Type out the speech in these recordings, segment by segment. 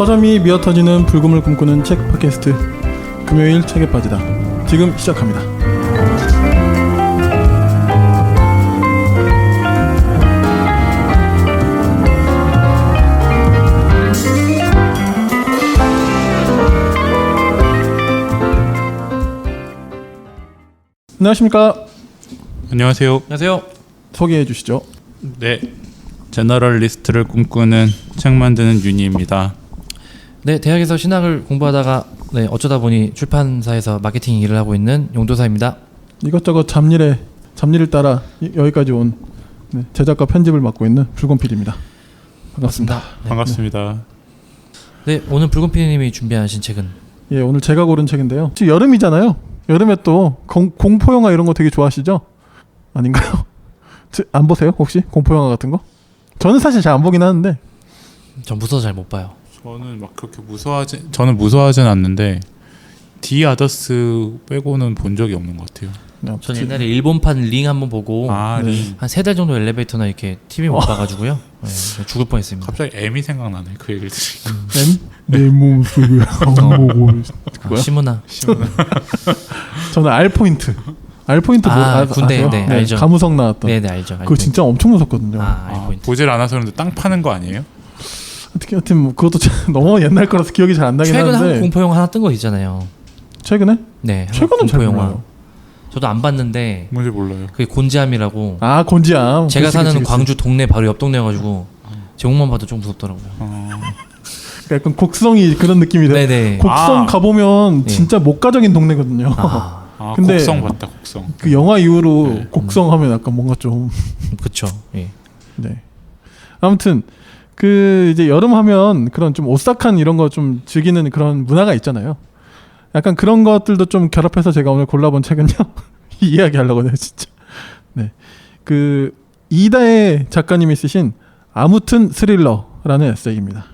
서점이 미어터지는 불금을 꿈꾸는 책 팟캐스트 금요일 책에 빠지다 지금 시작합니다. 안녕하십니까? 안녕하세요. 안녕하세요. 소개해 주시죠. 네, 제너럴리스트를 꿈꾸는 책 만드는 윤희입니다. 네, 대학에서 신학을 공부하다가 어쩌다 보니 출판사에서 마케팅 일을 하고 있는 용도사입니다. 이것저것 잡일을 따라 여기까지 온 제작과 편집을 맡고 있는 붉은 PD입니다. 반갑습니다. 네. 반갑습니다. 네, 오늘 붉은 PD님이 준비하신 책은? 예, 오늘 제가 고른 책인데요. 지금 여름이잖아요. 여름에 또 공포 영화 이런 거 되게 좋아하시죠? 아닌가요? 안 보세요 혹시 공포 영화 같은 거? 저는 사실 잘 안 보긴 하는데. 전 무서워서 잘 못 봐요. 저는 막 그렇게 무서워하진 않는데 디 아더스 빼고는 본 적이 없는 것 같아요. 전 옛날에 일본판 링 한번 보고 링. 한 3달 정도 엘리베이터나 이렇게 TV 못 봐가지고요. 네, 죽을 뻔했습니다. 갑자기 M이 생각나네. 그 얘기를 들으니까. M? 내 몸속에 안 보고 시문화. 저는 알포인트 군대 아세요? 네, 알죠. 가무성 나왔던. 네네 알죠. 그거 진짜 엄청 무섭거든요. 알포인트. 보질 않아서 그런데 땅 파는 거 아니에요? 하여튼 뭐 그것도 너무 옛날 거라서 기억이 잘 안 나긴 최근 하는데. 한국 공포 영화 하나 뜬 거 있잖아요. 최근에? 네. 최근은 잘 몰라요. 저도 안 봤는데. 뭔지 몰라요. 그게 곤지암이라고. 곤지암. 제가 사는 광주 동네 바로 옆 동네여가지고 제목만 봐도 좀 무섭더라고요. 약간 곡성이 그런 느낌이 돼요. 네네. 곡성 가보면 진짜 목가적인 동네거든요. 근데 곡성 봤다. 곡성. 그 영화 이후로 곡성 하면 약간 뭔가 좀 그렇죠. 예. 네. 아무튼 그 이제 여름 하면 그런 좀 오싹한 이런 거 좀 즐기는 그런 문화가 있잖아요. 약간 그런 것들도 좀 결합해서 제가 오늘 골라본 책은요. 이 이야기 하려고 해요, 진짜. 네. 그 이다혜 작가님이 쓰신 아무튼 스릴러라는 에세이입니다.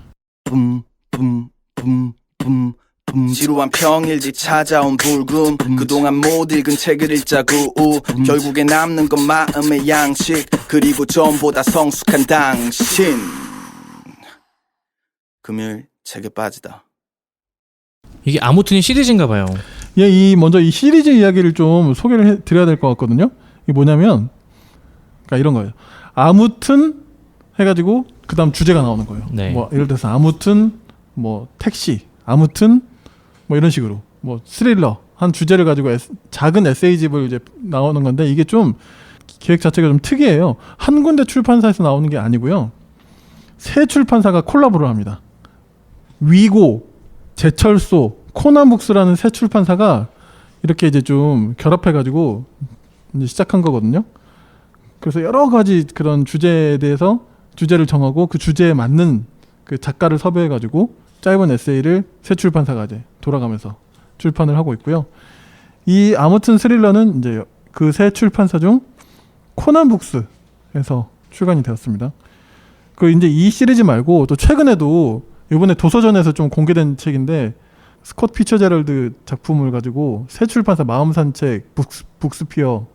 지루한 평일지 찾아온 불금 그동안 못 읽은 책을 읽자구 결국에 남는 건 마음의 양식 그리고 전보다 성숙한 당신. 금요일 책에 빠지다. 이게 아무튼이 시리즈인가 봐요. 예, 먼저 이 시리즈 이야기를 좀 소개를 드려야 될 것 같거든요. 이게 뭐냐면 그러니까 이런 거예요. 아무튼 해가지고 그 다음 주제가 나오는 거예요. 네. 뭐 예를 들어서 아무튼 뭐 택시, 아무튼 뭐 이런 식으로 뭐 스릴러 한 주제를 가지고 작은 에세이집을 이제 나오는 건데 이게 좀 기획 자체가 좀 특이해요. 한 군데 출판사에서 나오는 게 아니고요. 세 출판사가 콜라보를 합니다. 위고, 제철소, 코난북스라는 세 출판사가 이렇게 이제 좀 결합해가지고 이제 시작한 거거든요. 그래서 여러 가지 그런 주제에 대해서 주제를 정하고 그 주제에 맞는 그 작가를 섭외해가지고 짧은 에세이를 새 출판사가 이제 돌아가면서 출판을 하고 있고요. 이 아무튼 스릴러는 이제 그 새 출판사 중 코난북스에서 출간이 되었습니다. 그 이제 이 시리즈 말고 또 최근에도 이번에 도서전에서 좀 공개된 책인데 스콧 피처제럴드 작품을 가지고 새 출판사 마음산책, 북스피어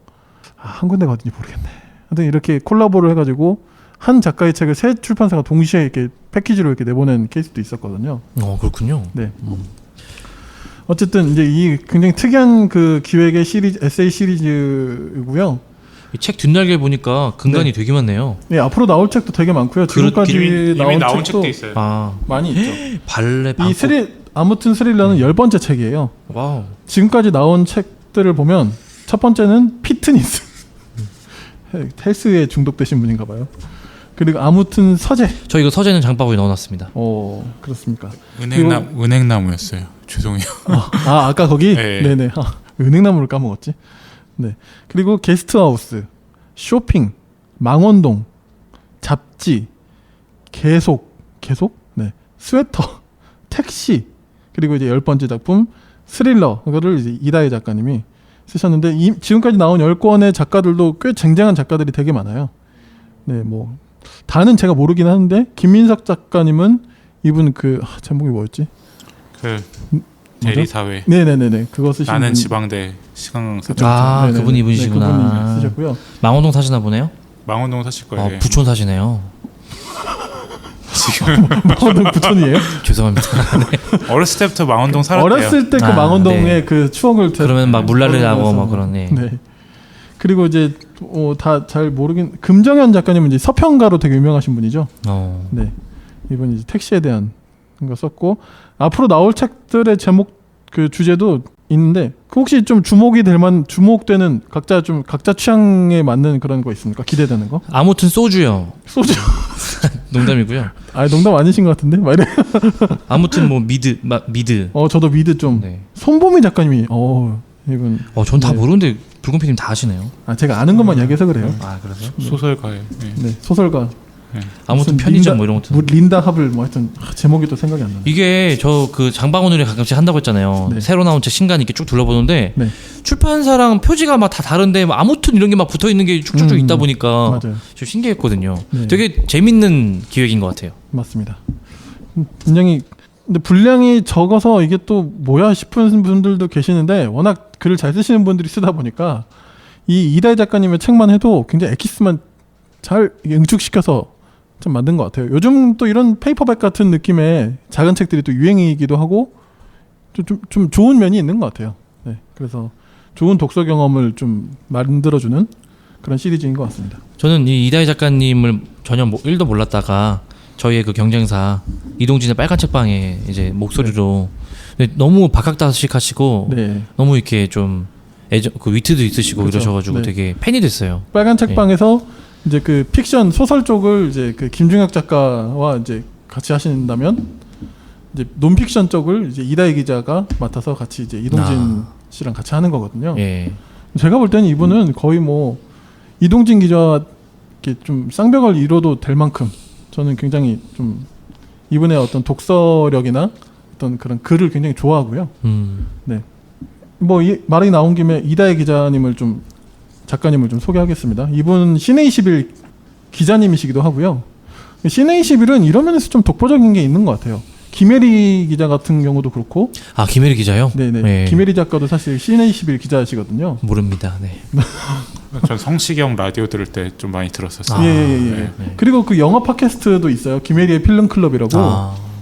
한 군데가 어딘지 모르겠네. 하여튼 이렇게 콜라보를 해가지고 한 작가의 책을 새 출판사가 동시에 이렇게 패키지로 이렇게 내보낸 케이스도 있었거든요. 그렇군요. 네. 어쨌든 이제 이 굉장히 특이한 그 기획의 에세이 시리즈이고요. 이 책 뒷날개 보니까 근간이 되게 많네요. 네, 앞으로 나올 책도 되게 많고요. 지금까지 이미 나온 책도 책도 있어요. 많이 있죠. 발레 이 아무튼 스릴러는 10번째 책이에요. 와우. 지금까지 나온 책들을 보면 첫 번째는 피트니스. 헬스에 중독되신 분인가 봐요. 그리고 아무튼 서재. 저 이거 서재는 장바구니 넣어놨습니다. 그렇습니까? 은행나무였어요. 죄송해요. 아까 거기? 네. 네네. 은행나무를 까먹었지. 네. 그리고 게스트하우스, 쇼핑, 망원동, 잡지, 계속? 네. 스웨터, 택시. 그리고 이제 10번째 작품 스릴러. 그거를 이제 이다혜 작가님이 쓰셨는데 지금까지 나온 10권의 작가들도 꽤 쟁쟁한 작가들이 되게 많아요. 네, 뭐 다는 제가 모르긴 하는데 김민석 작가님은 이분 그 제목이 뭐였지? 그 대리사회. 네네네네. 그거 쓰신 나는 분. 지방대 시강사. 네네네. 그분이 이분이시구나. 네, 그분이 쓰셨고요. 망원동 사시나 보네요. 망원동 사실 거예요. 부촌 사시네요. 지금. 망원동 부촌이에요? 죄송합니다. 어렸을 때부터 망원동 살았대요. 어렸을 때 그 아, 망원동의 네. 그 추억을 그러면 막 물난리 나고 떠올리면서. 막 그러네. 네. 그리고 이제 다 잘 모르긴 금정현 작가님은 이제 서평가로 되게 유명하신 분이죠. 네. 이분 이제 택시에 대한 거 썼고 앞으로 나올 책들의 제목 그 주제도 있는데 그 혹시 좀 주목되는 각자 취향에 맞는 그런 거 있습니까? 기대되는 거? 아무튼 소주요. 소주. 농담이고요. 아 농담 아니신 것 같은데 말이. 아무튼 뭐 미드. 저도 미드 좀. 네. 손보미 작가님이 이분. 전 다 네. 모르는데 붉은 PD님 다 아시네요. 제가 아는 것만 이야기해서 그래요. 아 그러세요? 소설가예요. 네. 네 소설가. 아무튼 무슨 편의점 뭐 이런 것도. 린다 하블 뭐 하여튼 제목이 또 생각이 안 나네. 이게 저 그 장방원울이 가끔씩 한다고 했잖아요. 네. 새로 나온 책 신간 이렇게 쭉 둘러보는데 네. 출판사랑 표지가 막 다 다른데 뭐 아무튼 이런 게 막 붙어 있는 게 쭉쭉쭉 있다 보니까 맞아요. 좀 신기했거든요. 네. 되게 재밌는 기획인 것 같아요. 맞습니다. 굉장히 근데 분량이 적어서 이게 또 뭐야 싶은 분들도 계시는데 워낙 글을 잘 쓰시는 분들이 쓰다 보니까 이 이다혜 작가님의 책만 해도 굉장히 엑기스만 잘 응축시켜서 좀 만든 것 같아요. 요즘 또 이런 페이퍼백 같은 느낌의 작은 책들이 또 유행이기도 하고 좀 좋은 면이 있는 것 같아요. 네, 그래서 좋은 독서 경험을 좀 만들어주는 그런 시리즈인 것 같습니다. 저는 이 이다혜 작가님을 전혀 1도 몰랐다가 저희의 그 경쟁사 이동진의 빨간 책방에 이제 목소리로 근데 너무 박학다식하시고 네, 너무 이렇게 좀 그 위트도 있으시고 그렇죠. 이러셔가지고 네. 되게 팬이 됐어요. 빨간 책방에서 이제 그 픽션 소설 쪽을 이제 그 김중혁 작가와 이제 같이 하신다면 이제 논픽션 쪽을 이제 이다혜 기자가 맡아서 같이 이제 이동진 씨랑 같이 하는 거거든요. 예. 제가 볼 때는 이분은 거의 뭐 이동진 기자와 이렇게 좀 쌍벽을 이뤄도 될 만큼 저는 굉장히 좀 이분의 어떤 독서력이나 어떤 그런 글을 굉장히 좋아하고요. 네. 뭐 말이 나온 김에 이다혜 기자님을 좀 작가님을 좀 소개하겠습니다. 이분 시내21 기자님이시기도 하고요. 시내21은 이런 면에서 좀 독보적인 게 있는 것 같아요. 김혜리 기자 같은 경우도 그렇고. 아 김혜리 기자요? 네네. 네. 김혜리 작가도 사실 시내21 기자시거든요. 모릅니다. 네. 전 성시경 라디오 들을 때 좀 많이 들었었어요. 예. 네. 그리고 그 영화 팟캐스트도 있어요. 김혜리의 필름 클럽이라고.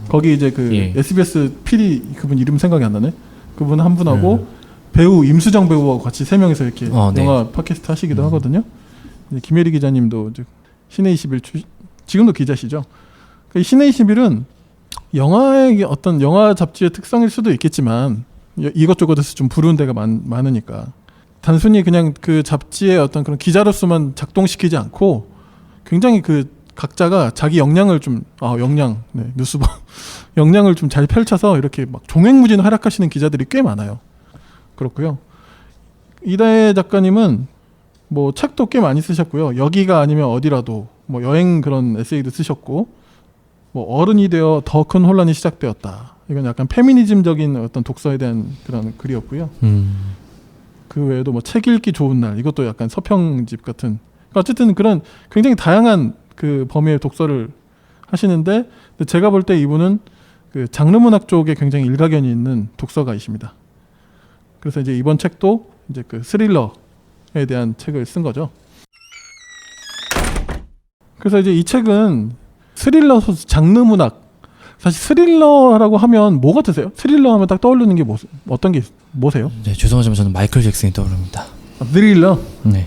거기 이제 그 예. SBS PD 그분 이름 생각이 안 나네. 그분 한 분하고 배우 임수정 배우하고 같이 세 명이서 이렇게 네. 영화 팟캐스트 하시기도 하거든요. 김혜리 기자님도 이제 시내21 지금도 기자시죠. 그 시내21은 영화의 어떤 영화 잡지의 특성일 수도 있겠지만 이것저것에서 좀 부르는 데가 많으니까 단순히 그냥 그 잡지의 어떤 그런 기자로서만 작동시키지 않고 굉장히 그 각자가 자기 역량을 좀 뉴스버 역량을 좀 잘 펼쳐서 이렇게 막 종횡무진 활약하시는 기자들이 꽤 많아요. 그렇고요. 이다혜 작가님은 뭐 책도 꽤 많이 쓰셨고요. 여기가 아니면 어디라도 뭐 여행 그런 에세이도 쓰셨고 뭐 어른이 되어 더 큰 혼란이 시작되었다. 이건 약간 페미니즘적인 어떤 독서에 대한 그런 글이었고요. 그 외에도 뭐 책 읽기 좋은 날 이것도 약간 서평집 같은 그러니까 어쨌든 그런 굉장히 다양한 그 범위의 독서를 하시는데 제가 볼 때 이분은 그 장르 문학 쪽에 굉장히 일가견이 있는 독서가이십니다. 그래서 이제 이번 책도 이제 그 스릴러에 대한 책을 쓴 거죠. 그래서 이제 이 책은 스릴러 장르 문학 사실 스릴러라고 하면 뭐 같으세요? 스릴러 하면 딱 떠오르는 게 어떤 게 뭐세요? 네, 죄송하지만 저는 마이클 잭슨이 떠오릅니다. 스릴러 네.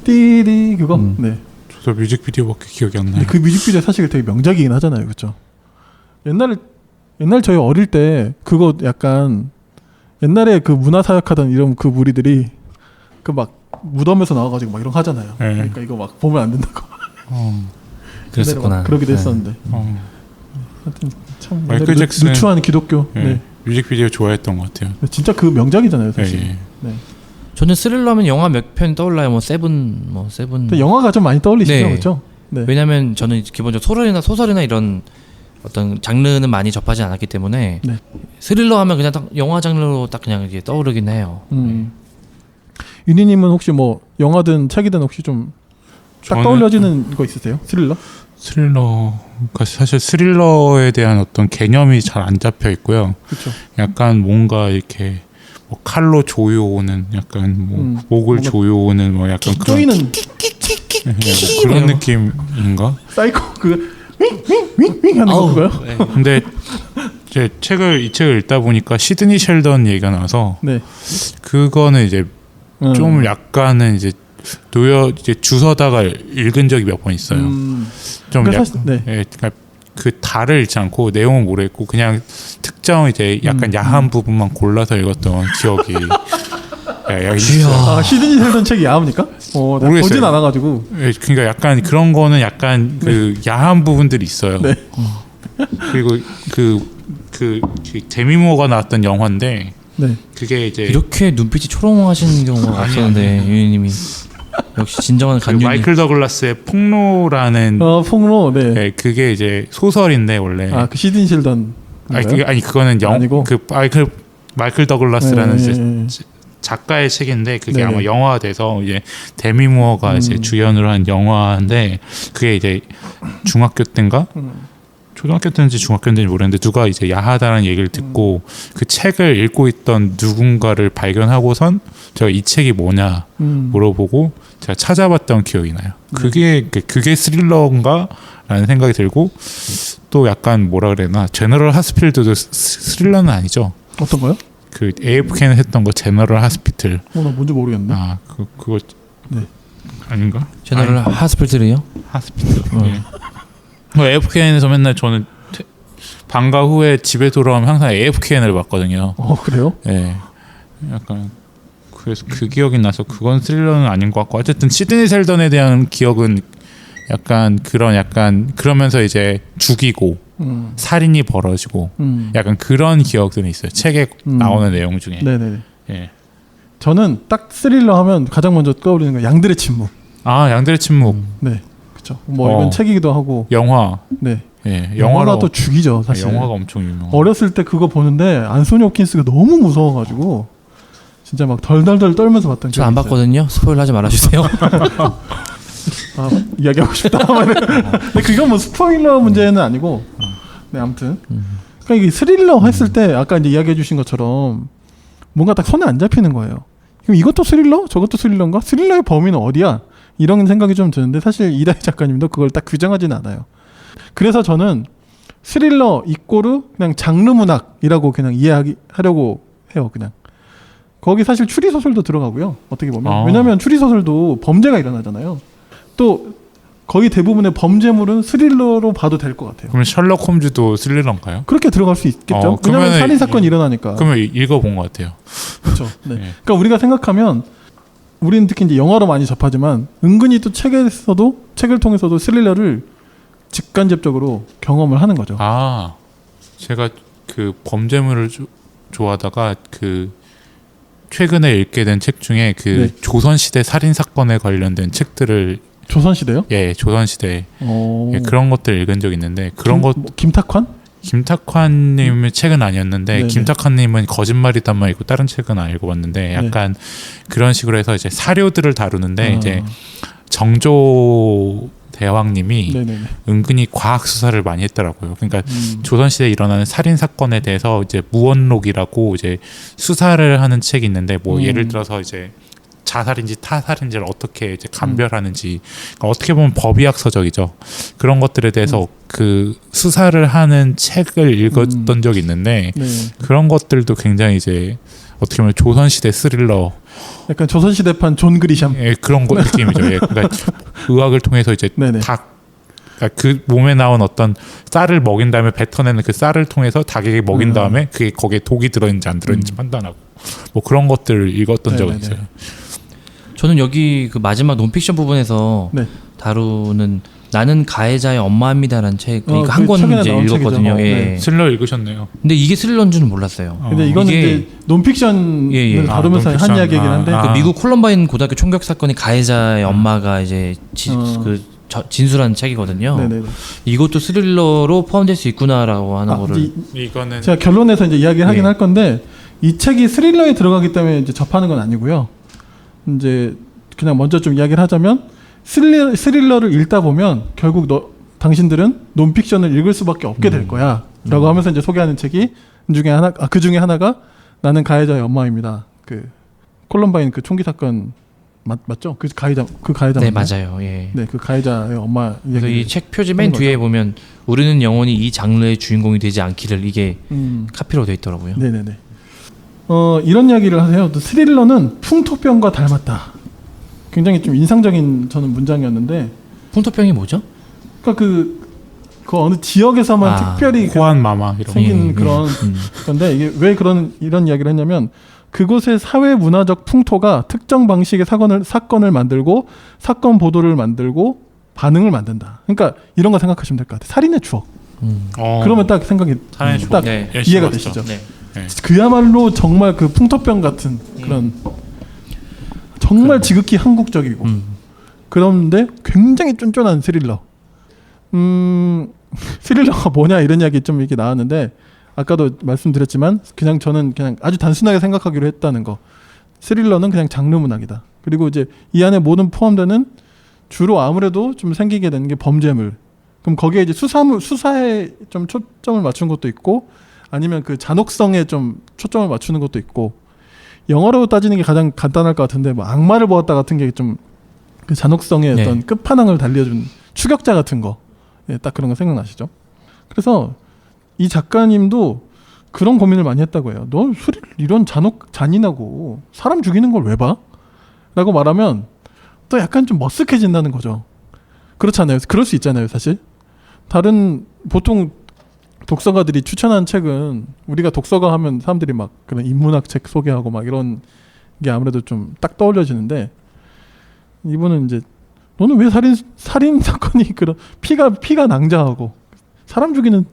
띠리 그거 네. 저도 뮤직비디오밖에 기억이 안 나요. 근데 그 뮤직비디오 사실 되게 명작이긴 하잖아요, 그렇죠? 옛날 저희 어릴 때 그거 약간 옛날에 그 문화 사역하던 이런 그 무리들이 그 막 무덤에서 나와가지고 막 이런 거 하잖아요. 네. 그러니까 이거 막 보면 안 된다고. 그랬었구나. 그러기도 네. 했었는데. 하여튼 참 마이클 잭슨 누추한 기독교. 네. 뮤직비디오 좋아했던 것 같아요. 진짜 그 명작이잖아요, 사실. 예. 네. 저는 스릴러 하면 영화 몇 편 떠올라요. 뭐 세븐. 근데 영화가 좀 많이 떠올리시죠, 네. 그렇죠? 네. 왜냐면 저는 기본적으로 소설이나 이런 어떤 장르는 많이 접하지 않았기 때문에 네. 스릴러 하면 그냥 딱 영화 장르로 딱 그냥 이게 떠오르긴 해요. 윤희님은 혹시 뭐 영화든 책이든 혹시 좀 딱 떠올려지는 거 있으세요? 스릴러가 사실 스릴러에 대한 어떤 개념이 잘 안 잡혀 있고요. 그렇죠. 약간 뭔가 이렇게 뭐 칼로 조여오는 약간 뭐 목을 조여오는 뭐 약간 그런 쪼이는 뭐 그런 느낌인가? 사이코 그 윙윙 하는 아우, 건가요? 네. 근데 이제 이 책을 읽다 보니까 시드니 셸던 얘기가 나와서 네. 그거는 이제 좀 약간은 이제 이제 주워다가 읽은 적이 몇 번 있어요. 좀 그러니까 약간 사실- 네. 그러니까 그 달을 읽지 않고 내용은 모르겠고 그냥 특정 이제 약간 야한 부분만 골라서 읽었던 기억이 있어요. 아, 시드니 셀던 책이 야합니까? 나 모르겠어요. 보진 않아가지고. 예, 그러니까 약간 그런 거는 약간 그 야한 부분들이 있어요. 네. 그리고 그 데미 무어가 나왔던 영화인데 네. 그게 이제 이렇게 눈빛이 초롱하신 경우가 없었는데 유니님이 역시 진정한 그 간유님. 마이클 더글라스의 폭로라는 폭로. 네. 예, 그게 이제 소설인데 원래 그 시드니 셀던. 그거는 아니고? 그 마이클 더글라스라는 네. 이제 작가의 책인데 그게 네네. 아마 영화돼서 이제 데미 무어가 이제 주연으로 한 영화인데 그게 이제 중학교 때인가 초등학교 때인지 중학교 때인지 모르겠는데 누가 이제 야하다는 얘기를 듣고 그 책을 읽고 있던 누군가를 발견하고선 제가 이 책이 뭐냐 물어보고 제가 찾아봤던 기억이 나요. 그게 스릴러인가라는 생각이 들고 또 약간 뭐라 그래나 제너럴 하스필드도 스릴러는 아니죠. 어떤 거요? 그 AFK는 했던 거 제너럴 하스피틀. 나 뭔지 모르겠네. 그거 네. 아닌가? 제너럴 하스필트를요? 하스피틀. 예. AFKN에서 맨날 저는 방과 후에 집에 돌아오면 항상 AFKN을 봤거든요. 그래요? 예. 약간 그래서 그 기억이 나서 그건 스릴러는 아닌 것 같고 어쨌든 시드니 셀던에 대한 기억은 약간 그러면서 이제 죽이고 살인이 벌어지고 약간 그런 기억들이 있어요. 책에 나오는 내용 중에. 네네. 예. 저는 딱 스릴러 하면 가장 먼저 떠오르는 건 양들의 침묵. 양들의 침묵. 네, 그렇죠. 이건 책이기도 하고. 영화. 네. 예. 영화가 또 죽이죠, 사실. 영화가 엄청 유명. 어렸을 때 그거 보는데 안소니 홉킨스가 너무 무서워가지고 진짜 막 덜덜덜 떨면서 봤던 저 안 기억이 있어요. 봤거든요. 스포일 하지 말아주세요. 이야기하고 싶다. 근데 그건 뭐 스포일러 문제는 아니고. 네, 아무튼. 그러니까 이게 스릴러 했을 때 아까 이제 이야기해주신 것처럼 뭔가 딱 손에 안 잡히는 거예요. 그럼 이것도 스릴러? 저것도 스릴러인가? 스릴러의 범위는 어디야? 이런 생각이 좀 드는데 사실 이다희 작가님도 그걸 딱 규정하지는 않아요. 그래서 저는 스릴러 이꼬르 그냥 장르 문학이라고 그냥 이해하려고 해요. 그냥 거기 사실 추리 소설도 들어가고요. 어떻게 보면 왜냐하면 추리 소설도 범죄가 일어나잖아요. 또 거의 대부분의 범죄물은 스릴러로 봐도 될 것 같아요. 그러면 셜록 홈즈도 스릴러인가요? 그렇게 들어갈 수 있겠죠. 왜냐하면 살인 사건이 일어나니까. 그러면 읽어본 것 같아요. 그렇죠. 네. 그러니까 우리가 생각하면 우리는 특히 이제 영화로 많이 접하지만 은근히 또 책을 통해서도 스릴러를 직간접적으로 경험을 하는 거죠. 제가 그 범죄물을 좋아하다가 그 최근에 읽게 된 책 중에 그 조선시대 살인 사건에 관련된 책들을 조선시대요? 예, 조선시대 예, 그런 것들 읽은 적 있는데 그런 김탁환? 김탁환님의 책은 아니었는데 네네. 김탁환님은 거짓말이단만 읽고 다른 책은 안 읽어봤는데 약간 그런 식으로 해서 이제 사료들을 다루는데 이제 정조 대왕님이 은근히 과학 수사를 많이 했더라고요. 그러니까 조선시대에 일어나는 살인 사건에 대해서 이제 무언록이라고 이제 수사를 하는 책이 있는데 뭐 예를 들어서 이제 자살인지 타살인지를 어떻게 이제 감별하는지 그러니까 어떻게 보면 법의학 서적이죠. 그런 것들에 대해서 그 수사를 하는 책을 읽었던 적이 있는데 그런 것들도 굉장히 이제 어떻게 보면 조선시대 스릴러 약간 조선시대판 존 그리샴 그런 거 느낌이죠. 그러니까 의학을 통해서 이제 닭 그러니까 그 몸에 나온 어떤 쌀을 먹인 다음에 뱉어내는 그 쌀을 통해서 닭에게 먹인 다음에 그게 거기에 독이 들어있는지 안 들어있는지 판단하고 뭐 그런 것들을 읽었던 적이 있어요. 저는 여기 그 마지막 논픽션 부분에서 다루는 나는 가해자의 엄마입니다라는 책, 그러니까 한 권 이제 읽었거든요. 예. 스릴러 읽으셨네요. 근데 이게 스릴러인 줄은 몰랐어요. 근데 이거는 이제 논픽션을 다루면서 한 이야기이긴 한데 그 미국 콜럼바인 고등학교 총격 사건이 가해자의 엄마가 이제 진술한 책이거든요. 이것도 스릴러로 포함될 수 있구나라고 하는 거를 이거는 제가 결론에서 이제 이야기를 하긴 할 건데 이 책이 스릴러에 들어가기 때문에 이제 접하는 건 아니고요. 이제 그냥 먼저 좀 이야기를 하자면 스릴러를 읽다 보면 결국 당신들은 논픽션을 읽을 수밖에 없게 될 거야라고 하면서 이제 소개하는 책이 그 중에 하나가 나는 가해자의 엄마입니다. 그 콜럼바인 그 총기 사건 맞죠? 그 가해자 네, 맞나요? 맞아요. 예. 네, 그 가해자의 엄마 그래서 얘기. 이 책 표지 맨 뒤에 보면 우리는 영원히 이 장르의 주인공이 되지 않기를 이게 카피로 돼 있더라고요. 네네네. 이런 이야기를 하세요. 또 스릴러는 풍토병과 닮았다. 굉장히 좀 인상적인 저는 문장이었는데, 풍토병이 뭐죠? 그러니까 그 어느 지역에서만 특별히 호환 마마 이런 생긴 그런 건데, 이게 왜 이런 이야기를 했냐면, 그곳의 사회 문화적 풍토가 특정 방식의 사건을 만들고 사건 보도를 만들고 반응을 만든다. 그러니까 이런 거 생각하시면 될 것 같아요. 살인의 추억. 그러면 딱 생각이 살인의 추억. 딱 네. 이해가 봤죠. 되시죠. 네. 네. 그야말로 정말 그 풍토병 같은 그런 정말 지극히 한국적이고 그런데 굉장히 쫀쫀한 스릴러. 스릴러가 뭐냐 이런 이야기 좀 이렇게 나왔는데, 아까도 말씀드렸지만 저는 그냥 아주 단순하게 생각하기로 했다는 거. 스릴러는 그냥 장르 문학이다. 그리고 이제 이 안에 모든 포함되는 주로 아무래도 좀 생기게 되는 게 범죄물. 그럼 거기에 이제 수사에 좀 초점을 맞춘 것도 있고, 아니면 그 잔혹성에 좀 초점을 맞추는 것도 있고, 영어로 따지는 게 가장 간단할 것 같은데, 뭐 악마를 보았다 같은 게 좀 그 잔혹성의 네. 어떤 끝판왕을 달려준 추격자 같은 거, 예, 딱 그런 거 생각나시죠? 그래서 이 작가님도 그런 고민을 많이 했다고 해요. 너 이런 잔인하고 사람 죽이는 걸 왜 봐? 라고 말하면 또 약간 좀 머쓱해진다는 거죠. 그렇잖아요. 그럴 수 있잖아요, 사실. 다른 보통 독서가들이 추천한 책은, 우리가 독서가 하면 사람들이 막 그런 인문학 책 소개하고 막 이런 게 아무래도 좀 딱 떠올려지는데, 이분은 이제 너는 왜 살인 사건이 그런 피가 낭자하고 사람 죽이는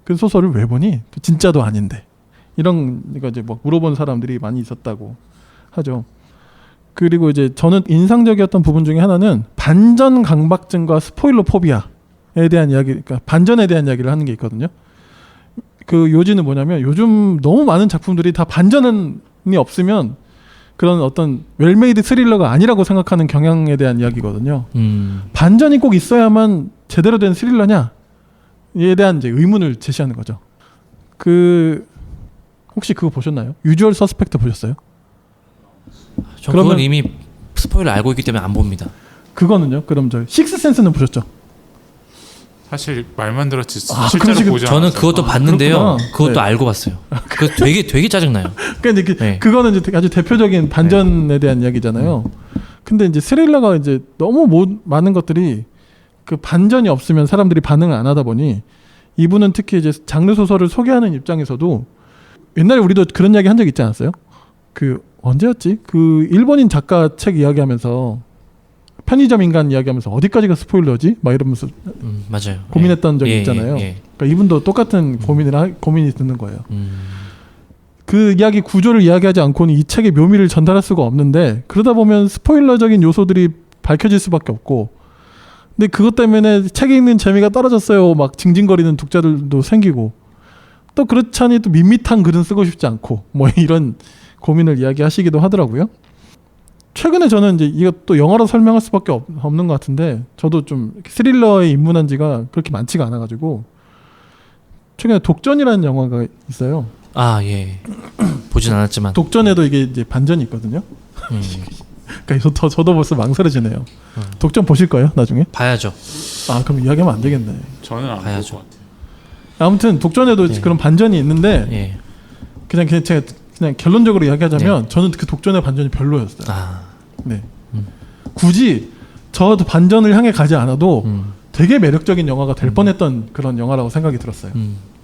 그 소설을 왜 보니? 진짜도 아닌데. 이런 거 이제 뭐 물어본 사람들이 많이 있었다고 하죠. 그리고 이제 저는 인상적이었던 부분 중에 하나는 반전 강박증과 스포일러 포비아에 대한 이야기, 그러니까 반전에 대한 이야기를 하는 게 있거든요. 그 요지는 뭐냐면, 요즘 너무 많은 작품들이 다 반전이 없으면 그런 어떤 웰메이드 스릴러가 아니라고 생각하는 경향에 대한 이야기거든요. 반전이 꼭 있어야만 제대로 된 스릴러냐? 에 대한 이제 의문을 제시하는 거죠. 혹시 그거 보셨나요? 유주얼 서스펙트 보셨어요? 저 그건 이미 스포일러 알고 있기 때문에 안 봅니다. 그거는요? 그럼 저 식스센스는 보셨죠? 사실 말만 들었지 그럼 실제로 지금 보지 저는 않았어요. 그것도 봤는데요. 그렇구나. 그것도 네. 알고 봤어요. 그 되게 짜증나요. 그러니까 네. 그거는 이제 아주 대표적인 반전에 대한 이야기잖아요. 근데 이제 스릴러가 이제 너무 많은 것들이 그 반전이 없으면 사람들이 반응을 안 하다 보니, 이분은 특히 이제 장르 소설을 소개하는 입장에서도, 옛날에 우리도 그런 이야기 한 적 있지 않았어요? 그 언제였지? 그 일본인 작가 책 이야기하면서 편의점 인간 이야기하면서 어디까지가 스포일러지? 막 이러면서 맞아요. 고민했던 적이 예, 있잖아요. 예. 그러니까 이분도 똑같은 고민이 드는 거예요. 그 이야기 구조를 이야기하지 않고는 이 책의 묘미를 전달할 수가 없는데, 그러다 보면 스포일러적인 요소들이 밝혀질 수밖에 없고, 근데 그것 때문에 책에 읽는 재미가 떨어졌어요. 막 징징거리는 독자들도 생기고, 또 그렇잖니 또 밋밋한 글은 쓰고 싶지 않고, 뭐 이런 고민을 이야기하시기도 하더라고요. 최근에 저는 이제 이것도 영어로 설명할 수밖에 없는 것 같은데, 저도 좀 스릴러에 입문한 지가 그렇게 많지가 않아가지고 최근에 독전이라는 영화가 있어요. 아, 예. 보진 않았지만. 독전에도 이게 이제 반전이 있거든요. 그러니까 저도 벌써 망설여지네요. 독전 보실 거예요, 나중에? 봐야죠. 아, 그럼 이야기하면 안 되겠네. 저는 안 볼 봐야죠. 것 같아요. 아무튼 독전에도 네. 그런 반전이 있는데, 예. 그냥 제가 그냥 결론적으로 이야기하자면 저는 그 독전의 반전이 별로였어요. 아. 네. 굳이 저도 반전을 향해 가지 않아도 되게 매력적인 영화가 될 뻔했던 그런 영화라고 생각이 들었어요.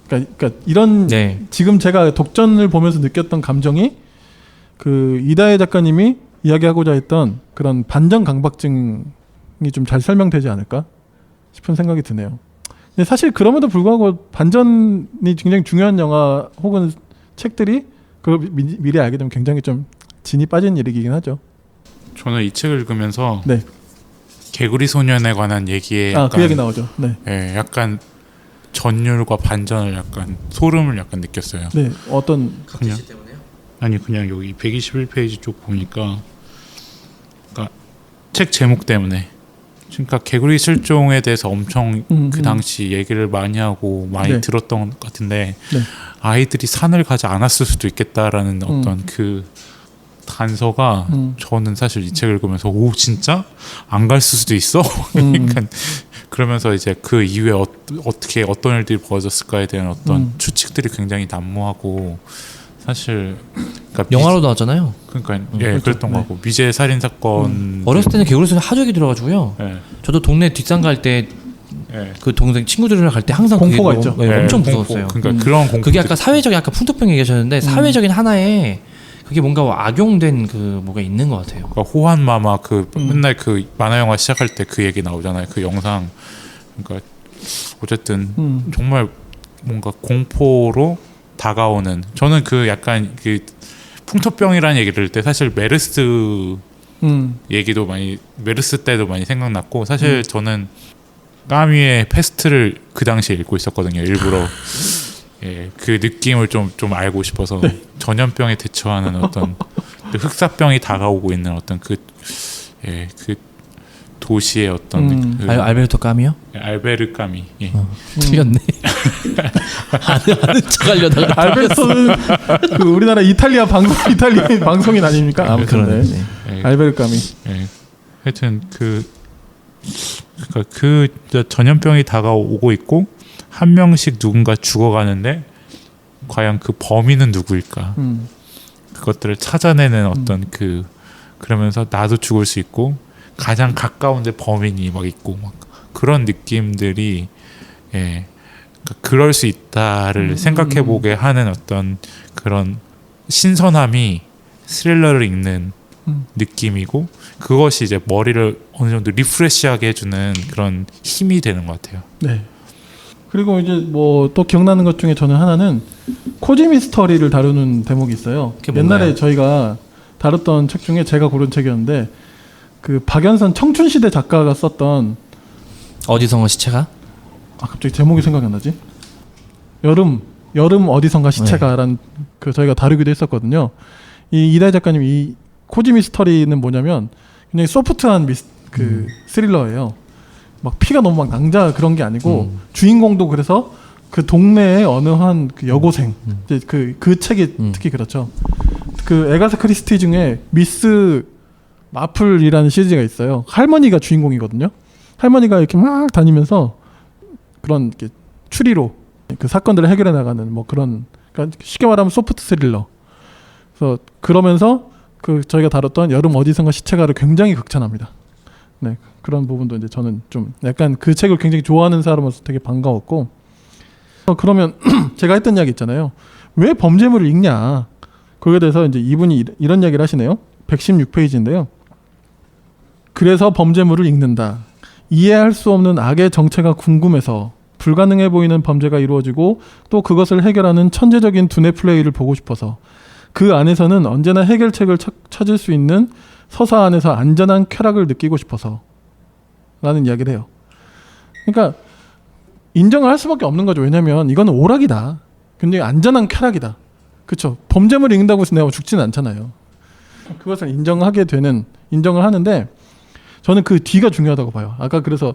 그러니까 이런 네. 지금 제가 독전을 보면서 느꼈던 감정이 그 이다혜 작가님이 이야기하고자 했던 그런 반전 강박증이 좀 잘 설명되지 않을까 싶은 생각이 드네요. 근데 사실 그럼에도 불구하고 반전이 굉장히 중요한 영화 혹은 책들이 그걸 미리 알게 되면 굉장히 좀 진이 빠진 일이긴 하죠. 저는 이 책을 읽으면서 네. 개구리 소년에 관한 얘기에 약간, 그 얘기 나오죠. 네. 예, 약간 전율과 반전을 약간 소름을 약간 느꼈어요. 네. 어떤 그냥 그냥 여기 121페이지 쪽 보니까, 그러니까 책 제목 때문에, 그러니까 개구리 실종에 대해서 엄청 그 당시 얘기를 많이 하고 많이 네. 들었던 것 같은데, 네. 아이들이 산을 가지 않았을 수도 있겠다라는 어떤 그 단서가 저는 사실 이 책을 읽으면서 오 진짜 안 갈 수도 있어. 그러니까 그러면서 이제 그 이후에 어떻게 어떤 일들이 벌어졌을까에 대한 어떤 추측들이 굉장히 난무하고 사실 그러니까 영화로 나왔잖아요. 그러니까 예 그렇죠. 그랬던 네. 거고 미제 살인 사건 어렸을 때는 개구리소년 하도 얘기 들어가지고요. 예, 저도 동네 뒷산 갈 때 그 예. 동생 친구들이랑 갈 때 항상 공포가 그게 있죠. 네, 예, 엄청 공포. 무서웠어요. 그러니까 그런 공포 그게 아까 사회적인 아까 풍토병 얘기하셨는데 사회적인 하나의 그게 뭔가 악용된 그 뭐가 있는 것 같아요. 그러니까 호환마마 그 맨날 그 만화 영화 시작할 때 그 얘기 나오잖아요. 그 영상 그러니까 어쨌든 정말 뭔가 공포로 다가오는 저는 그 약간 그 풍토병이라는 얘기를 들을 때 사실 메르스 얘기도 많이 메르스 때도 많이 생각났고 사실 저는 까미의 페스트를 그 당시에 읽고 있었거든요. 일부러 예, 그 느낌을 좀 알고 싶어서 전염병에 대처하는 어떤 그 흑사병이 다가오고 있는 어떤 그 도시의 어떤 그 알베르토 까미요? 알베르 까미 예. 틀렸네. 아는 척 하려다가 알베르토는 그 우리나라 이탈리아 방송인 아닙니까? 아무튼 그러네. 네. 예, 알베르 까미. 예. 하여튼 그러니까 그 전염병이 다가오고 있고 한 명씩 누군가 죽어가는데 과연 그 범인은 누구일까? 그것들을 찾아내는 어떤 그러면서 나도 죽을 수 있고 가장 가까운데 범인이 막 있고 막 그런 느낌들이 예 그러니까 그럴 수 있다를 생각해보게 하는 어떤 그런 신선함이 스릴러를 읽는 느낌이고 그것이 이제 머리를 어느 정도 리프레시하게 해주는 그런 힘이 되는 것 같아요. 네. 그리고 이제 뭐 또 기억나는 것 중에 저는 하나는 코지미 스토리를 다루는 대목이 있어요. 그게 뭔가요? 옛날에 저희가 다뤘던 책 중에 제가 고른 책이었는데 그 박연선 청춘시대 작가가 썼던 어디선가 시체가? 갑자기 제목이 생각이 안 나지? 여름 어디선가 시체가라는 그 저희가 다루기도 했었거든요. 이 이다희 작가님 이 코지미 스토리는 뭐냐면 굉장히 소프트한 그 스릴러예요. 막 피가 너무 막 낭자 그런 게 아니고 주인공도 그래서 그 동네의 어느 한 그 여고생 이제 그 책이 특히 그렇죠. 그 에가사 크리스티 중에 미스 마플이라는 시리즈가 있어요. 할머니가 주인공이거든요. 할머니가 이렇게 막 다니면서 그런 이렇게 추리로 그 사건들을 해결해 나가는 뭐 그런 그러니까 쉽게 말하면 소프트 스릴러. 그래서 그러면서 그 저희가 다뤘던 여름 어디선가 시체가를 굉장히 극찬합니다. 네 그런 부분도 이제 저는 좀 약간 그 책을 굉장히 좋아하는 사람으로서 되게 반가웠고 그러면 제가 했던 이야기 있잖아요. 왜 범죄물을 읽냐? 거기에 대해서 이제 이분이 이런 이야기를 하시네요. 116페이지인데요. 그래서 범죄물을 읽는다. 이해할 수 없는 악의 정체가 궁금해서 불가능해 보이는 범죄가 이루어지고 또 그것을 해결하는 천재적인 두뇌 플레이를 보고 싶어서 그 안에서는 언제나 해결책을 찾을 수 있는 서사 안에서 안전한 쾌락을 느끼고 싶어서 라는 이야기를 해요. 그러니까 인정을 할 수밖에 없는 거죠. 왜냐하면 이거는 오락이다. 굉장히 안전한 쾌락이다. 그렇죠. 범죄물을 읽는다고 해서 내가 죽지는 않잖아요. 그것을 인정을 하는데 저는 그 뒤가 중요하다고 봐요. 아까 그래서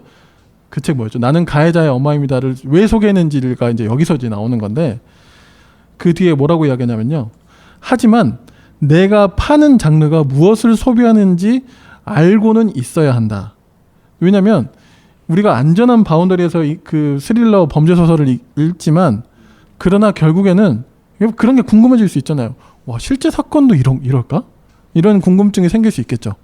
그 책 뭐였죠? 나는 가해자의 엄마입니다를 왜 소개했는지가 이제 여기서 이제 나오는 건데 그 뒤에 뭐라고 이야기하냐면요. 하지만 내가 파는 장르가 무엇을 소비하는지 알고는 있어야 한다. 왜냐하면 우리가 안전한 바운더리에서 그 스릴러 범죄 소설을 읽지만 그러나 결국에는 그런 게 궁금해질 수 있잖아요. 와 실제 사건도 이럴까? 이런 궁금증이 생길 수 있겠죠.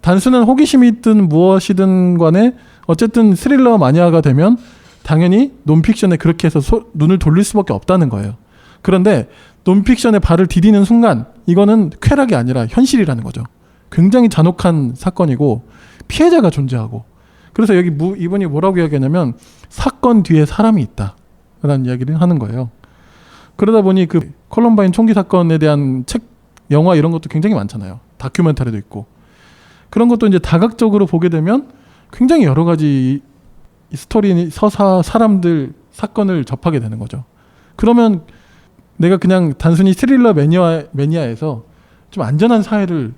단순한 호기심이 있든 무엇이든 간에 어쨌든 스릴러 마니아가 되면 당연히 논픽션에 그렇게 해서 눈을 돌릴 수밖에 없다는 거예요. 그런데 논픽션에 발을 디디는 순간 이거는 쾌락이 아니라 현실이라는 거죠. 굉장히 잔혹한 사건이고 피해자가 존재하고 그래서 여기 이분이 뭐라고 이야기하냐면 사건 뒤에 사람이 있다 라는 이야기를 하는 거예요. 그러다 보니 그 컬럼바인 총기 사건에 대한 책, 영화 이런 것도 굉장히 많잖아요. 다큐멘터리도 있고 그런 것도 이제 다각적으로 보게 되면 굉장히 여러 가지 스토리, 서사, 사람들, 사건을 접하게 되는 거죠. 그러면 내가 그냥 단순히 스릴러 매니아에서 좀 안전한 사회를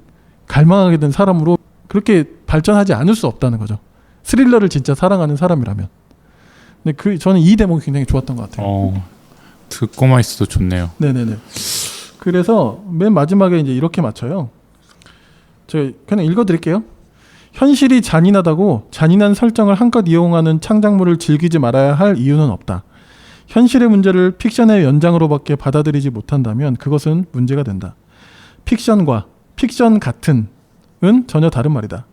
갈망하게 된 사람으로 그렇게 발전하지 않을 수 없다는 거죠. 스릴러를 진짜 사랑하는 사람이라면. 근데 저는 이 대목이 굉장히 좋았던 것 같아요. 듣고만 있어도 좋네요. 네네네. 그래서 맨 마지막에 이제 이렇게 맞춰요. 제가 그냥 읽어드릴게요. 현실이 잔인하다고 잔인한 설정을 한껏 이용하는 창작물을 즐기지 말아야 할 이유는 없다. 현실의 문제를 픽션의 연장으로밖에 받아들이지 못한다면 그것은 문제가 된다. 픽션과 픽션 같은은 전혀 다른 말이다.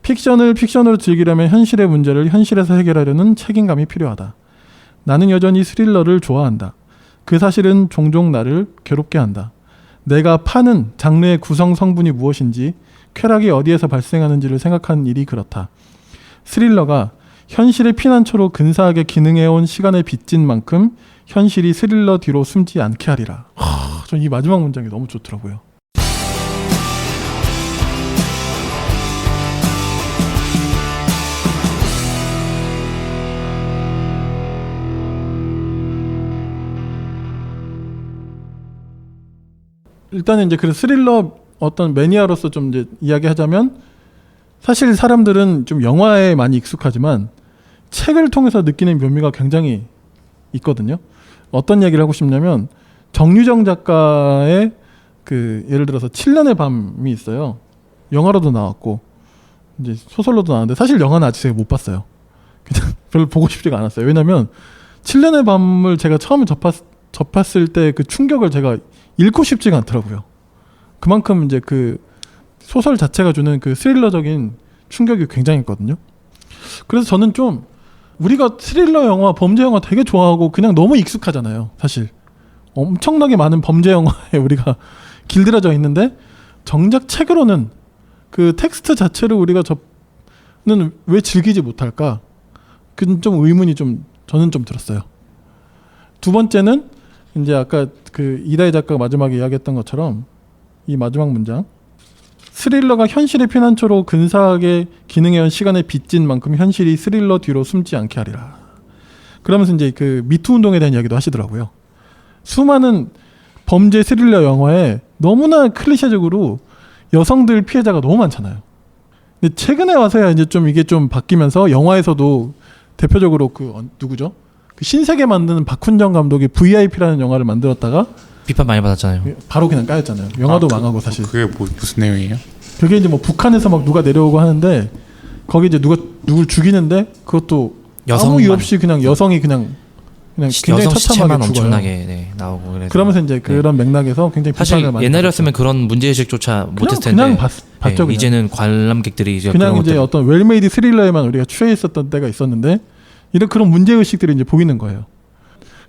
픽션을 픽션으로 즐기려면 현실의 문제를 현실에서 해결하려는 책임감이 필요하다. 나는 여전히 스릴러를 좋아한다. 그 사실은 종종 나를 괴롭게 한다. 내가 파는 장르의 구성 성분이 무엇인지, 쾌락이 어디에서 발생하는지를 생각하는 일이 그렇다. 스릴러가 현실의 피난처로 근사하게 기능해온 시간에 빚진 만큼 현실이 스릴러 뒤로 숨지 않게 하리라. 전 이 마지막 문장이 너무 좋더라고요. 일단은 이제 그 스릴러 어떤 매니아로서 좀 이제 이야기하자면, 사실 사람들은 좀 영화에 많이 익숙하지만 책을 통해서 느끼는 묘미가 굉장히 있거든요. 어떤 얘기를 하고 싶냐면, 정유정 작가의 그 예를 들어서 7년의 밤이 있어요. 영화로도 나왔고 이제 소설로도 나왔는데, 사실 영화는 아직 제가 못 봤어요. 그냥 별로 보고 싶지가 않았어요. 왜냐면 7년의 밤을 제가 처음에 접했을 때 그 충격을 제가 읽고 싶지가 않더라고요. 그만큼 이제 그 소설 자체가 주는 그 스릴러적인 충격이 굉장했거든요. 그래서 저는 좀, 우리가 스릴러 영화, 범죄 영화 되게 좋아하고 그냥 너무 익숙하잖아요. 사실 엄청나게 많은 범죄 영화에 우리가 길들여져 있는데, 정작 책으로는 그 텍스트 자체를 우리가 저는 왜 즐기지 못할까? 그건 좀 의문이 좀 저는 좀 들었어요. 두 번째는 이제 아까 그 이다희 작가가 마지막에 이야기했던 것처럼 이 마지막 문장, 스릴러가 현실의 피난처로 근사하게 기능해온 시간에 빚진 만큼 현실이 스릴러 뒤로 숨지 않게 하리라. 그러면서 이제 그 미투 운동에 대한 이야기도 하시더라고요. 수많은 범죄 스릴러 영화에 너무나 클리셰적으로 여성들 피해자가 너무 많잖아요. 근데 최근에 와서야 이제 좀 이게 좀 바뀌면서, 영화에서도 대표적으로 그 누구죠? 그 신세계 만드는 박훈정 감독이 VIP라는 영화를 만들었다가 비판 많이 받았잖아요. 바로 그냥 까였잖아요. 영화도 망하고. 사실 그게 무슨 내용이에요? 그게 이제 뭐 북한에서 막 누가 내려오고 하는데, 거기 이제 누굴 죽이는데 그것도 아무 이유 없이 그냥 여성이 그냥 굉장히 여성 시체만 처참하게 죽어요. 엄청나게 나오고. 그러면서 이제 그런 맥락에서 굉장히 사실 비판을 많이 옛날이었으면 그런 문제의식조차 못했을 텐데, 그냥 봤죠. 그냥. 이제는 관람객들이 이제 그냥 그런 이제 것들, 어떤 웰메이드 스릴러에만 우리가 취해 있었던 때가 있었는데, 이런 그런 문제의식들이 이제 보이는 거예요.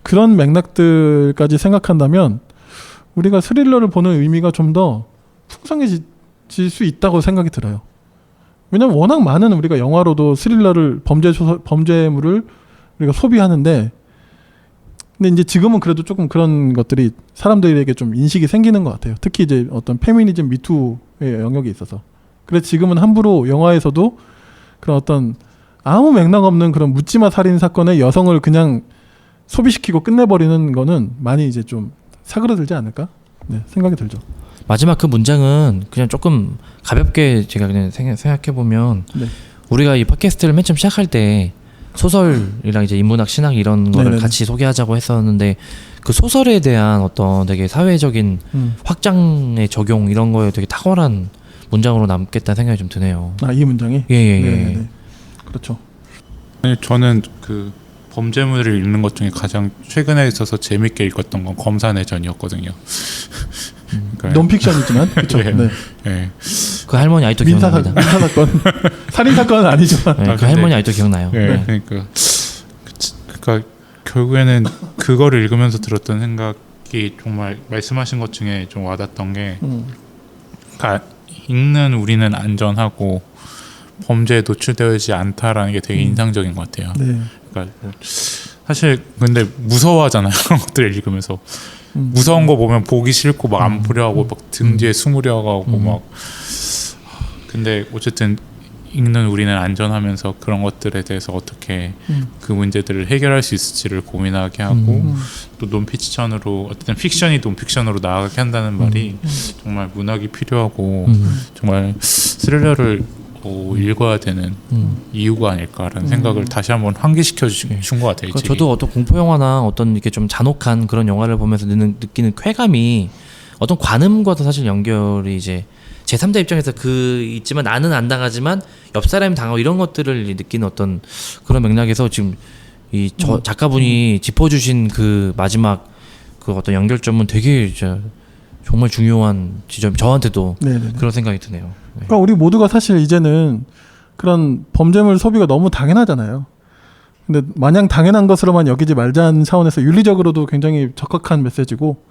그런 맥락들까지 생각한다면 우리가 스릴러를 보는 의미가 좀 더 풍성해질 수 있다고 생각이 들어요. 왜냐면 워낙 많은 우리가 영화로도 스릴러를, 범죄물을 우리가 소비하는데, 근데 이제 지금은 그래도 조금 그런 것들이 사람들에게 좀 인식이 생기는 것 같아요. 특히 이제 어떤 페미니즘 미투의 영역에 있어서. 그래서 지금은 함부로 영화에서도 그런 어떤 아무 맥락 없는 그런 묻지마 살인 사건의 여성을 그냥 소비시키고 끝내버리는 거는 많이 이제 좀 사그러들지 않을까? 네, 생각이 들죠. 마지막 그 문장은 그냥 조금 가볍게 제가 그냥 생각해 보면, 네. 우리가 이 팟캐스트를 맨 처음 시작할 때 소설이랑 이제 인문학, 신학 이런 거를 네네네. 같이 소개하자고 했었는데, 그 소설에 대한 어떤 되게 사회적인 확장의 적용 이런 거에 되게 탁월한 문장으로 남겠다는 생각이 좀 드네요. 아, 이 문장이? 예. 네. 그렇죠. 아니, 저는 그 범죄물을 읽는 것 중에 가장 최근에 있어서 재밌게 읽었던 건 검사내전이었거든요. 그러니까 논픽션이지만 그렇죠. 네. 네. 네. 그 할머니 아직도 기억납니다. 민사사건 살인 사건은 아니지만. 네, 그 근데- 할머니 아직도 기억나요. 네. 네. 그러니까 결국에는 그거를 읽으면서 들었던 생각이, 정말 말씀하신 것 중에 좀 와닿던 게, 그러니까 읽는 우리는 안전하고 범죄에 노출되지 않다라는 게 되게 인상적인 것 같아요. 네. 그러니까 사실 근데 무서워하잖아요. 그런 것들을 읽으면서 무서운 거 보면 보기 싫고 막 안 보려 하고 막 등 뒤에 숨으려 하고 막. 근데 어쨌든 읽는 우리는 안전하면서 그런 것들에 대해서 어떻게 그 문제들을 해결할 수 있을지를 고민하게 하고, 또 논픽션으로, 어쨌든 픽션이 논픽션으로 나아가게 한다는 말이 정말 문학이 필요하고 정말 스릴러를 읽어야 되는 이유가 아닐까라는 생각을 다시 한번 환기시켜 준 것 같아요. 이 책이. 저도 어떤 공포 영화나 어떤 이렇게 좀 잔혹한 그런 영화를 보면서 느끼는 쾌감이 어떤 관음과도 사실 연결이 이제 제3자 입장에서 있지만 나는 안 당하지만 옆 사람이 당하고 이런 것들을 느끼는 어떤 그런 맥락에서 지금 작가분이 짚어주신 그 마지막 그 어떤 연결점은 되게 정말 중요한 지점, 저한테도 네네네. 그런 생각이 드네요. 네. 그러니까 우리 모두가 사실 이제는 그런 범죄물 소비가 너무 당연하잖아요. 근데 마냥 당연한 것으로만 여기지 말자는 차원에서 윤리적으로도 굉장히 적확한 메시지고,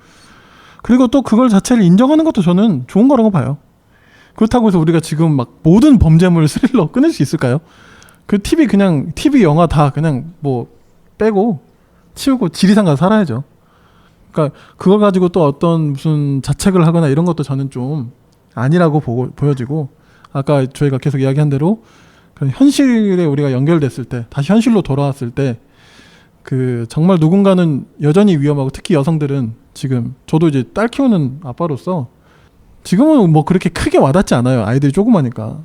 그리고 또 그걸 자체를 인정하는 것도 저는 좋은 거라고 봐요. 그렇다고 해서 우리가 지금 막 모든 범죄물 스릴러 끊을 수 있을까요? 그 TV 영화 다 그냥 뭐 빼고 치우고 지리산 가서 살아야죠. 그러니까 그걸 가지고 또 어떤 무슨 자책을 하거나 이런 것도 저는 좀 아니라고 보여지고, 아까 저희가 계속 이야기한 대로 그런 현실에 우리가 연결됐을 때, 다시 현실로 돌아왔을 때, 그 정말 누군가는 여전히 위험하고, 특히 여성들은 지금, 저도 이제 딸 키우는 아빠로서 지금은 뭐 그렇게 크게 와닿지 않아요. 아이들이 조그마니까.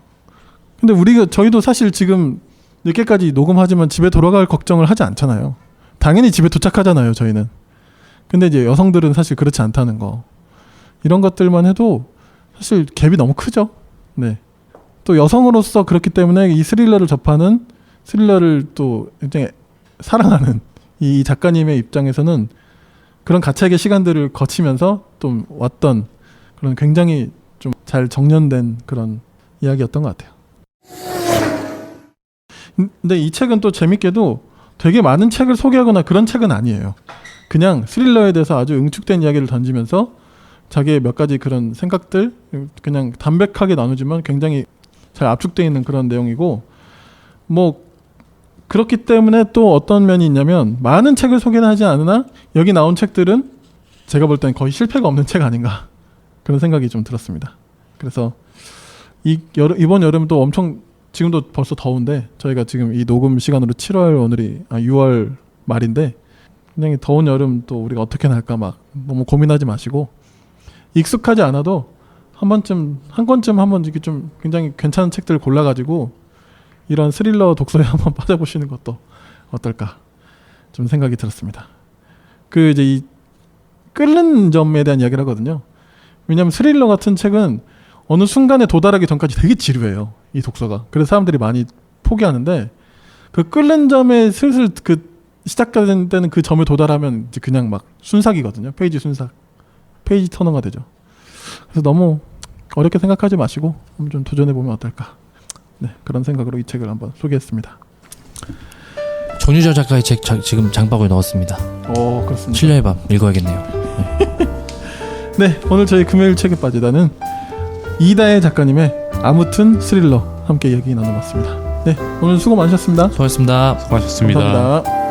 근데 저희도 사실 지금 늦게까지 녹음하지만 집에 돌아갈 걱정을 하지 않잖아요. 당연히 집에 도착하잖아요, 저희는. 근데 이제 여성들은 사실 그렇지 않다는 거. 이런 것들만 해도 사실 갭이 너무 크죠. 네. 또 여성으로서 그렇기 때문에 이 스릴러를 또 굉장히 사랑하는 이 작가님의 입장에서는 그런 가책의 시간들을 거치면서 좀 왔던 그런 굉장히 좀 잘 정련된 그런 이야기였던 것 같아요. 근데 이 책은 또 재밌게도 되게 많은 책을 소개하거나 그런 책은 아니에요. 그냥 스릴러에 대해서 아주 응축된 이야기를 던지면서 자기의 몇 가지 그런 생각들 그냥 담백하게 나누지만 굉장히 잘 압축되어 있는 그런 내용이고, 뭐 그렇기 때문에 또 어떤 면이 있냐면, 많은 책을 소개는 하지 않으나 여기 나온 책들은 제가 볼 땐 거의 실패가 없는 책 아닌가, 그런 생각이 좀 들었습니다. 그래서 이번 여름도 엄청, 지금도 벌써 더운데 저희가 지금 이 녹음 시간으로 7월, 오늘이 6월 말인데 굉장히 더운 여름 또 우리가 어떻게 날까 막 너무 고민하지 마시고, 익숙하지 않아도 한 권쯤 한번 이렇게 좀 굉장히 괜찮은 책들을 골라가지고 이런 스릴러 독서에 한번 빠져보시는 것도 어떨까 좀 생각이 들었습니다. 그 이제 이 끓는 점에 대한 이야기를 하거든요. 왜냐하면 스릴러 같은 책은 어느 순간에 도달하기 전까지 되게 지루해요, 이 독서가. 그래서 사람들이 많이 포기하는데, 그 끓는 점에 슬슬 그 시작된 때는 그 점에 도달하면 이제 그냥 막 순삭이거든요. 페이지 터너가 되죠. 그래서 너무 어렵게 생각하지 마시고 한번 좀 도전해보면 어떨까. 네, 그런 생각으로 이 책을 한번 소개했습니다. 정유정 작가의 책 지금 장바구니에 넣었습니다. 그렇습니다. 7년의 밤 읽어야겠네요. 네, 오늘 저희 금요일 책에 빠지다는 이다혜 작가님의 아무튼 스릴러 함께 이야기 나눠봤습니다. 네, 오늘 수고 많으셨습니다. 수고하셨습니다. 수고하셨습니다. 감사합니다.